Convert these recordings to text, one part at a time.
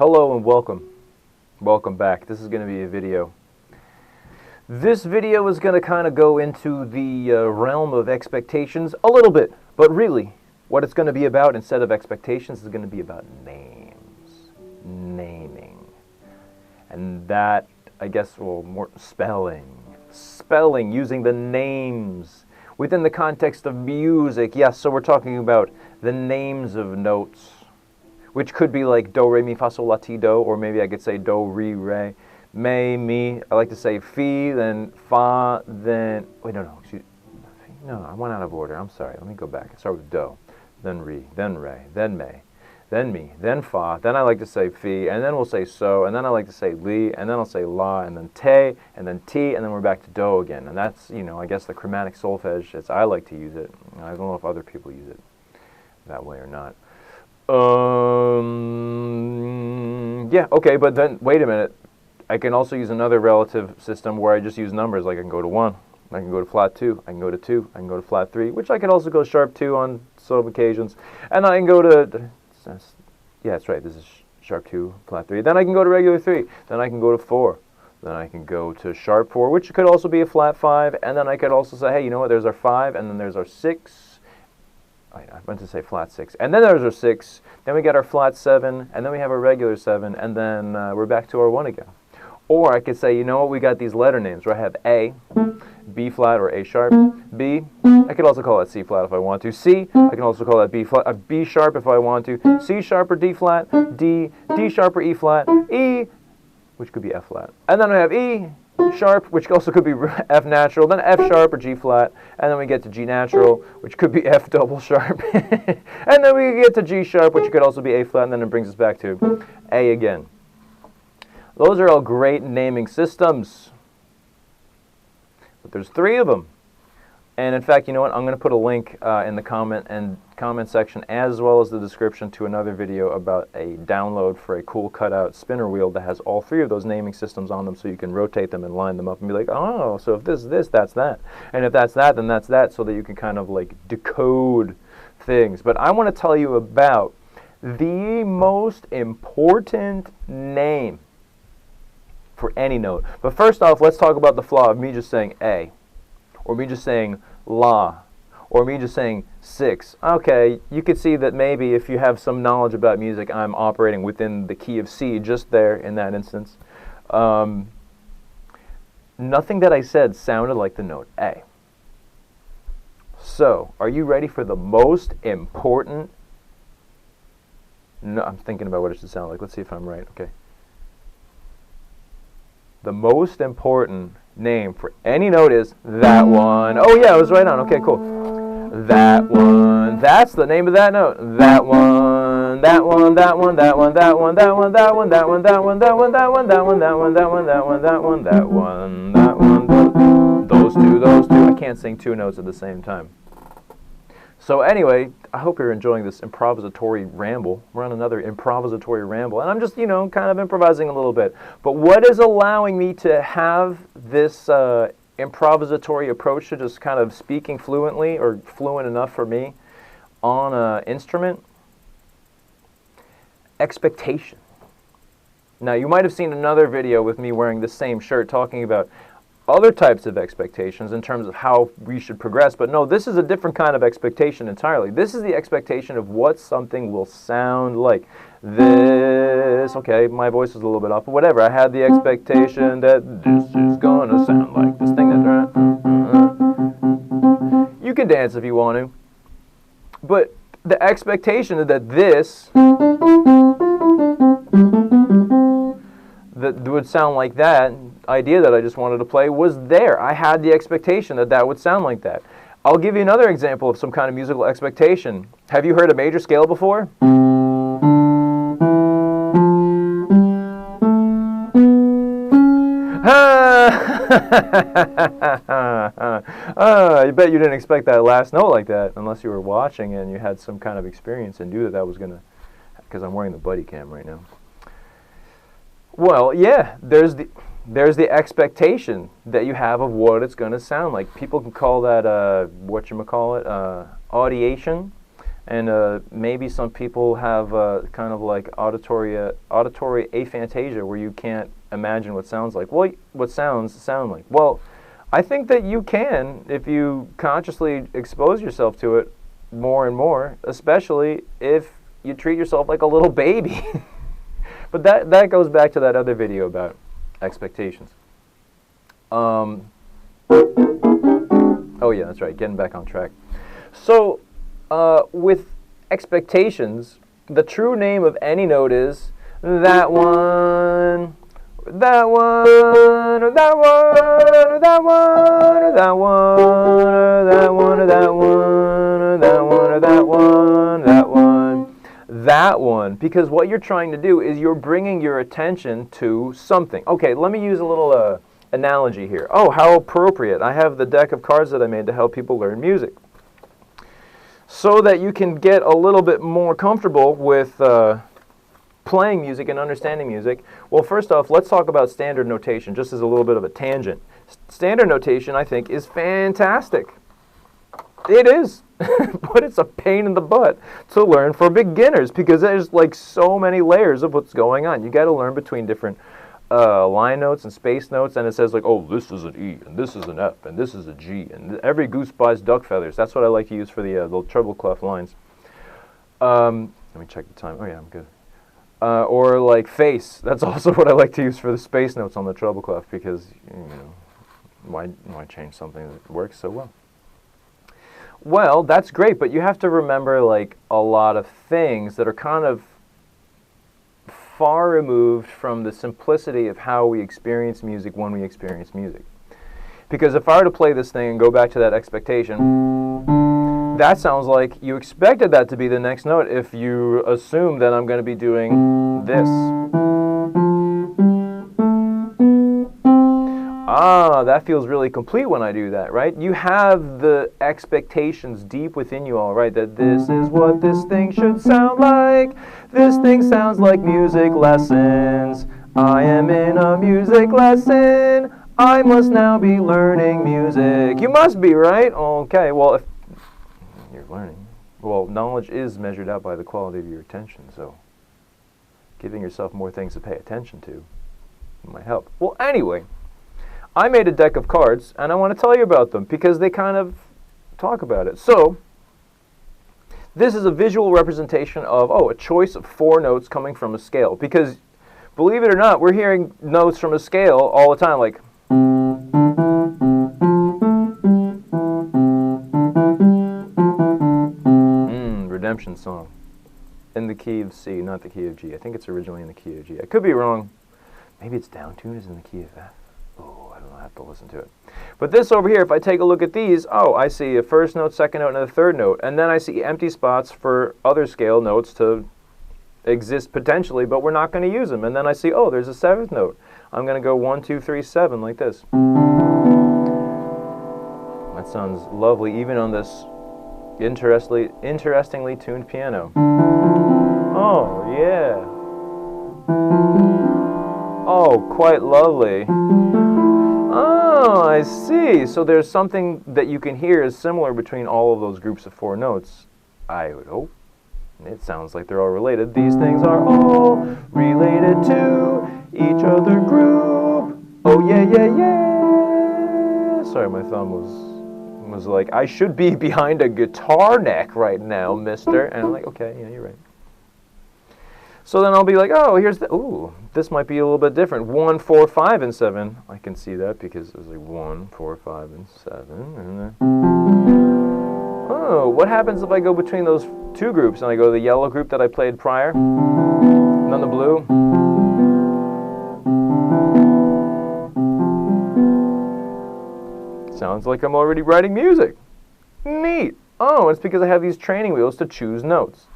Hello and welcome. Welcome back. This is going to be a video. This video is going to kind of go into the realm of expectations a little bit, but really what it's going to be about instead of expectations is going to be about names. Naming. And that, I guess, well, more spelling. Spelling, using the names within the context of music. Yes, so we're talking about the names of notes, which could be like do, re, mi, fa, sol, la, ti, do, or maybe I could say do, re, re, me, mi. I like to say fi, then fa, then, wait, no, excuse, no, I went out of order. I'm sorry. Let me go back. I start with do, then re, then re, then me, then mi, then fa, then I like to say fi, and then we'll say so, and then I like to say li, and then I'll say la, and then te, and then ti, and then we're back to do again. And that's, you know, I guess the chromatic solfege, as I like to use it. I don't know if other people use it that way or not. Yeah, okay, but then, wait a minute. I can also use another relative system where I just use numbers. Like I can go to 1, I can go to flat 2, I can go to 2, I can go to flat 3, which I can also go sharp 2 on some occasions. And I can go to, yeah, that's right, this is sharp 2, flat 3. Then I can go to regular 3, then I can go to 4. Then I can go to sharp 4, which could also be a flat 5. And then I could also say, hey, you know what, there's our 5, and then there's our 6. I meant to say flat 6. And then there's our 6. Then we get our flat 7. And then we have our regular 7. And then we're back to our 1 again. Or I could say, you know what, we got these letter names where I have A, B flat or A sharp, B. I could also call that C flat if I want to. C, I can also call that B flat, B sharp if I want to. C sharp or D flat, D, D sharp or E flat, E, which could be F flat. And then I have E sharp, which also could be F natural, then F sharp or G flat, and then we get to G natural, which could be F double sharp, and then we get to G sharp, which could also be A flat, and then it brings us back to A again. Those are all great naming systems, but there's 3 of them. And in fact, you know what? I'm going to put a link in the comment section as well as the description to another video about a download for a cool cutout spinner wheel that has all 3 of those naming systems on them, so you can rotate them and line them up and be like, oh, so if this is this, that's that. And if that's that, then that's that, so that you can kind of like decode things. But I want to tell you about the most important name for any note. But first off, let's talk about the flaw of me just saying A, or me just saying la, or me just saying 6. Okay, you could see that maybe if you have some knowledge about music, I'm operating within the key of C just there in that instance. Nothing that I said sounded like the note A. So, are you ready for the most important? No, I'm thinking about what it should sound like. Let's see if I'm right. Okay. The most important name for any note is that one. Oh yeah, I was right on. Okay, cool. That one. That's the name of that note. That one. That one. That one. That one. That one. That one. That one. That one. That one. That one. That one. That one. That one. That one. That one. That one. That one. That one. Those two. Those two. I can't sing 2 notes at the same time. So anyway, I hope you're enjoying this improvisatory ramble. We're on another improvisatory ramble, and I'm just, you know, kind of improvising a little bit. But what is allowing me to have this improvisatory approach to just kind of speaking fluently, or fluent enough for me, on an instrument? Expectation. Now, you might have seen another video with me wearing the same shirt talking about other types of expectations in terms of how we should progress, but no, this is a different kind of expectation entirely. This is the expectation of what something will sound like. This, okay, my voice is a little bit off, but whatever. I had the expectation that this is gonna sound like this thing that... You can dance if you want to, but the expectation is that this... that would sound like that idea that I just wanted to play was there. I had the expectation that that would sound like that. I'll give you another example of some kind of musical expectation. Have you heard a major scale before? I bet you didn't expect that last note like that unless you were watching and you had some kind of experience and knew that that was going to, because I'm wearing the buddy cam right now. Well, yeah, there's the expectation that you have of what it's going to sound like. People can call that, whatchamacallit, audiation. And maybe some people have kind of like auditory aphantasia, where you can't imagine what sounds like. Well, what sounds sound like. Well, I think that you can if you consciously expose yourself to it more and more, especially if you treat yourself like a little baby. But that goes back to that other video about expectations. Oh yeah, that's right, getting back on track. So, with expectations, the true name of any note is that one, that one, or that one, or that one, or that one, or that one, or that one, or that one, or that one, that one, that one. Because what you're trying to do is you're bringing your attention to something. Okay, let me use a little analogy here. Oh, how appropriate. I have the deck of cards that I made to help people learn music, so that you can get a little bit more comfortable with playing music and understanding music. Well, first off, let's talk about standard notation, just as a little bit of a tangent. Standard notation, I think, is fantastic. It is, but it's a pain in the butt to learn for beginners, because there's like so many layers of what's going on. You got to learn between different line notes and space notes, and it says like, oh, this is an E, and this is an F, and this is a G, and every goose buys duck feathers. That's what I like to use for the treble clef lines. Let me check the time. Oh yeah, I'm good. Or like face. That's also what I like to use for the space notes on the treble clef, because, you know, why change something that works so well? Well, that's great, but you have to remember like a lot of things that are kind of far removed from the simplicity of how we experience music when we experience music. Because if I were to play this thing and go back to that expectation, that sounds like you expected that to be the next note if you assume that I'm going to be doing this. Ah, that feels really complete when I do that, right? You have the expectations deep within you, all right, that this is what this thing should sound like. This thing sounds like music lessons. I am in a music lesson. I must now be learning music. You must be, right? Okay, well, if you're learning, well, knowledge is measured out by the quality of your attention, so giving yourself more things to pay attention to might help. Well, anyway, I made a deck of cards, and I want to tell you about them because they kind of talk about it. So, this is a visual representation of, a choice of 4 notes coming from a scale. Because, believe it or not, we're hearing notes from a scale all the time, like Redemption Song. In the key of C, not the key of G. I think it's originally in the key of G. I could be wrong. Maybe it's down tuned is in the key of F. Oh, I don't know, I have to listen to it. But this over here, if I take a look at these, I see a first note, second note, and a third note. And then I see empty spots for other scale notes to exist potentially, but we're not going to use them. And then I see, there's a 7th note. I'm going to go 1, 2, 3, 7, like this. That sounds lovely, even on this interestingly tuned piano. Oh, yeah. Oh, quite lovely. Oh, I see. So there's something that you can hear is similar between all of those groups of 4 notes, I would hope. It sounds like they're all related. These things are all related to each other group. Oh, yeah, yeah, yeah. Sorry, my thumb was like, I should be behind a guitar neck right now, mister. And I'm like, okay, yeah, you're right. So then I'll be like, here's this might be a little bit different. 1, 4, 5, and 7. I can see that because it's like 1, 4, 5, and 7. And then, what happens if I go between those 2 groups and I go to the yellow group that I played prior, and then the blue? Sounds like I'm already writing music. Neat. It's because I have these training wheels to choose notes.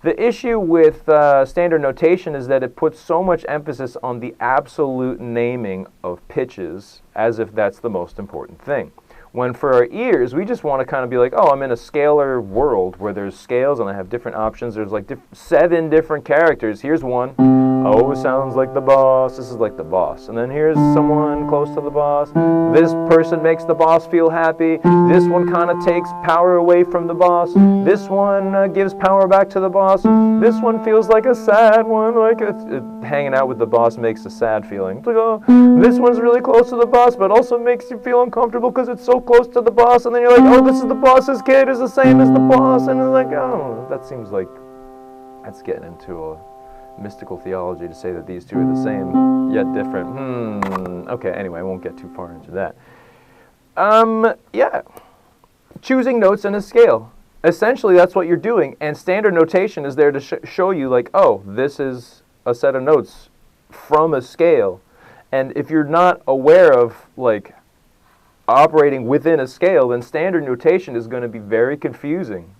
The issue with standard notation is that it puts so much emphasis on the absolute naming of pitches as if that's the most important thing. When for our ears, we just want to kind of be like, I'm in a scalar world where there's scales and I have different options. There's like 7 different characters. Here's 1, Oh, sounds like the boss. This is like the boss. And then here's someone close to the boss. This person makes the boss feel happy. This one kind of takes power away from the boss. This one gives power back to the boss. This one feels like a sad one, like hanging out with the boss makes a sad feeling. It's like, oh, this one's really close to the boss, but also makes you feel uncomfortable because it's so close to the boss. And then you're like, oh, this is the boss's kid, is the same as the boss. And it's like, oh, that seems like that's getting into a mystical theology to say that these two are the same yet different. Okay, anyway, I won't get too far into that. Yeah, choosing notes in a scale. Essentially, that's what you're doing, and standard notation is there to show you, like, oh, this is a set of notes from a scale. And if you're not aware of, like, operating within a scale, then standard notation is going to be very confusing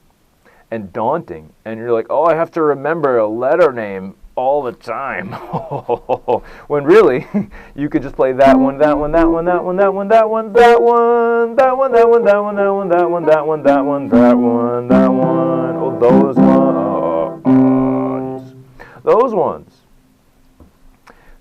and daunting. And you're like, oh, I have to remember a letter name all the time. When really, you could just play that one, that one, that one, that one, that one, that one, that one, that one, that one, that one, that one, that one, that one, that one, that one, that one. Oh, those ones. Those ones.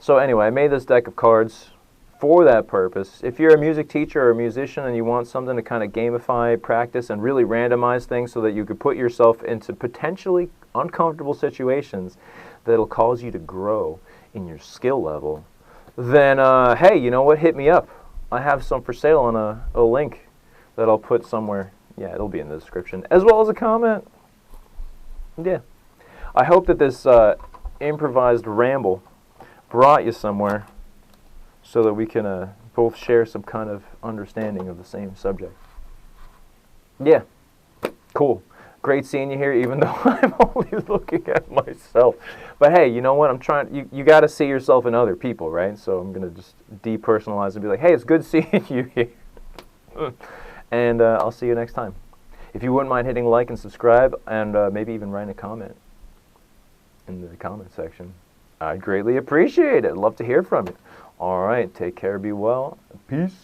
So anyway, I made this deck of cards for that purpose. If you're a music teacher or a musician and you want something to kind of gamify practice and really randomize things so that you could put yourself into potentially uncomfortable situations that'll cause you to grow in your skill level, then hey, you know what? Hit me up. I have some for sale on a link that I'll put somewhere. Yeah, it'll be in the description, as well as a comment. Yeah. I hope that this improvised ramble brought you somewhere so that we can both share some kind of understanding of the same subject. Yeah. Cool. Great seeing you here, even though I'm only looking at myself. But hey, you know what? I'm trying. You got to see yourself in other people, right? So I'm gonna just depersonalize and be like, hey, it's good seeing you here. And I'll see you next time. If you wouldn't mind hitting like and subscribe, and maybe even writing a comment in the comment section, I'd greatly appreciate it. I'd love to hear from you. All right, take care, be well, peace.